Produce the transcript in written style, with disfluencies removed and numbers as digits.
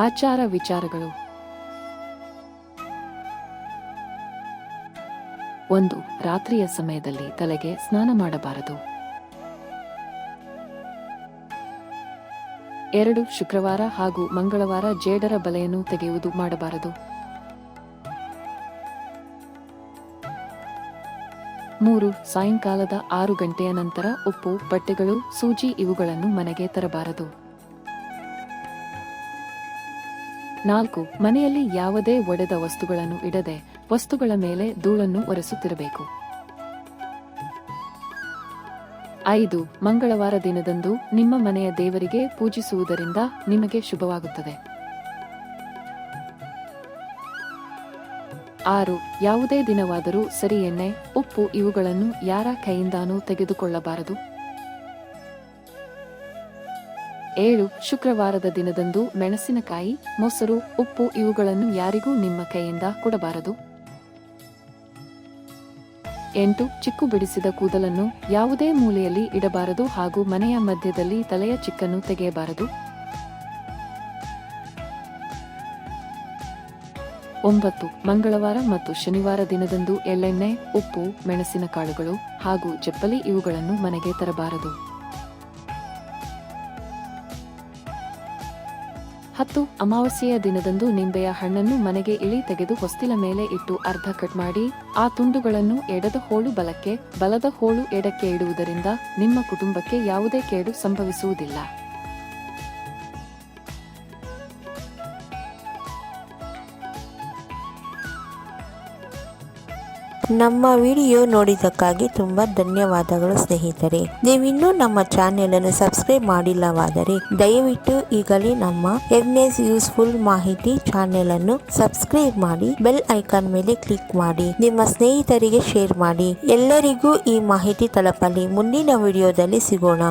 ಆಚಾರ ವಿಚಾರಗಳು. 1. ರಾತ್ರಿಯ ಸಮಯದಲ್ಲಿ ತಲೆಗೆ ಸ್ನಾನ ಮಾಡಬಾರದು. 2. ಶುಕ್ರವಾರ ಹಾಗೂ ಮಂಗಳವಾರ ಜೇಡರ ಬಲೆಯನ್ನು ತೆಗೆಯುವುದು ಮಾಡಬಾರದು. 3. ಸಾಯಂಕಾಲದ 6 ಗಂಟೆಯ ನಂತರ ಉಪ್ಪು, ಬಟ್ಟೆಗಳು, ಸೂಜಿ ಇವುಗಳನ್ನು ಮನೆಗೆ ತರಬಾರದು. 4. ಮನೆಯಲ್ಲಿ ಯಾವುದೇ ಒಡೆದ ವಸ್ತುಗಳನ್ನು ಇಡದೆ ವಸ್ತುಗಳ ಮೇಲೆ ಧೂಳನ್ನು ಒರೆಸುತ್ತಿರಬೇಕು. 5. ಮಂಗಳವಾರ ದಿನದಂದು ನಿಮ್ಮ ಮನೆಯ ದೇವರಿಗೆ ಪೂಜಿಸುವುದರಿಂದ ನಿಮಗೆ ಶುಭವಾಗುತ್ತದೆ. 6. ಯಾವುದೇ ದಿನವಾದರೂ ಸರಿ ಎಣ್ಣೆ, ಉಪ್ಪು ಇವುಗಳನ್ನು ಯಾರ ಕೈಯಿಂದಾನೂ ತೆಗೆದುಕೊಳ್ಳಬಾರದು. 7. ಶುಕ್ರವಾರದ ದಿನದಂದು ಮೆಣಸಿನಕಾಯಿ, ಮೊಸರು, ಉಪ್ಪು ಇವುಗಳನ್ನು ಯಾರಿಗೂ ನಿಮ್ಮ ಕೈಯಿಂದ ಕೊಡಬಾರದು. 8. ಚಿಕ್ಕು ಬಿಡಿಸಿದ ಕೂದಲನ್ನು ಯಾವುದೇ ಮೂಲೆಯಲ್ಲಿ ಇಡಬಾರದು ಹಾಗೂ ಮನೆಯ ಮಧ್ಯದಲ್ಲಿ ತಲೆಯ ಚಿಕ್ಕನ್ನು ತೆಗೆಯಬಾರದು. 9. ಮಂಗಳವಾರ ಮತ್ತು ಶನಿವಾರ ದಿನದಂದು ಎಳ್ಳೆಣ್ಣೆ, ಉಪ್ಪು, ಮೆಣಸಿನ ಕಾಳುಗಳು ಹಾಗೂ ಚಪ್ಪಲಿ ಇವುಗಳನ್ನು ಮನೆಗೆ ತರಬಾರದು. 10. ಅಮಾವಾಸ್ಯೆಯ ದಿನದಂದು ನಿಂಬೆಯ ಹಣ್ಣನ್ನು ಮನೆಗೆ ಇಳಿ ತೆಗೆದು ಹೊಸ್ತಿಲ ಮೇಲೆ ಇಟ್ಟು ಅರ್ಧ ಕಟ್ ಮಾಡಿ ಆ ತುಂಡುಗಳನ್ನು ಎಡದ ಹೋಳು ಬಲಕ್ಕೆ, ಬಲದ ಹೋಳು ಎಡಕ್ಕೆ ಇಡುವುದರಿಂದ ನಿಮ್ಮ ಕುಟುಂಬಕ್ಕೆ ಯಾವುದೇ ಕೇಡು ಸಂಭವಿಸುವುದಿಲ್ಲ. ನಮ್ಮ ವಿಡಿಯೋ ನೋಡಿದ್ದಕ್ಕಾಗಿ ತುಂಬಾ ಧನ್ಯವಾದಗಳು ಸ್ನೇಹಿತರೆ. ನೀವಿನ್ನೂ ನಮ್ಮ ಚಾನೆಲ್ ಅನ್ನು ಸಬ್ಸ್ಕ್ರೈಬ್ ಮಾಡಿಲ್ಲವಾದರೆ ದಯವಿಟ್ಟು ಈಗಲೇ ನಮ್ಮ ಎಮ್ಎಸ್ ಯೂಸ್ಫುಲ್ ಮಾಹಿತಿ ಚಾನೆಲ್ ಅನ್ನು ಸಬ್ಸ್ಕ್ರೈಬ್ ಮಾಡಿ, ಬೆಲ್ ಐಕಾನ್ ಮೇಲೆ ಕ್ಲಿಕ್ ಮಾಡಿ, ನಿಮ್ಮ ಸ್ನೇಹಿತರಿಗೆ ಶೇರ್ ಮಾಡಿ. ಎಲ್ಲರಿಗೂ ಈ ಮಾಹಿತಿ ತಲುಪಲಿ. ಮುಂದಿನ ವಿಡಿಯೋದಲ್ಲಿ ಸಿಗೋಣ.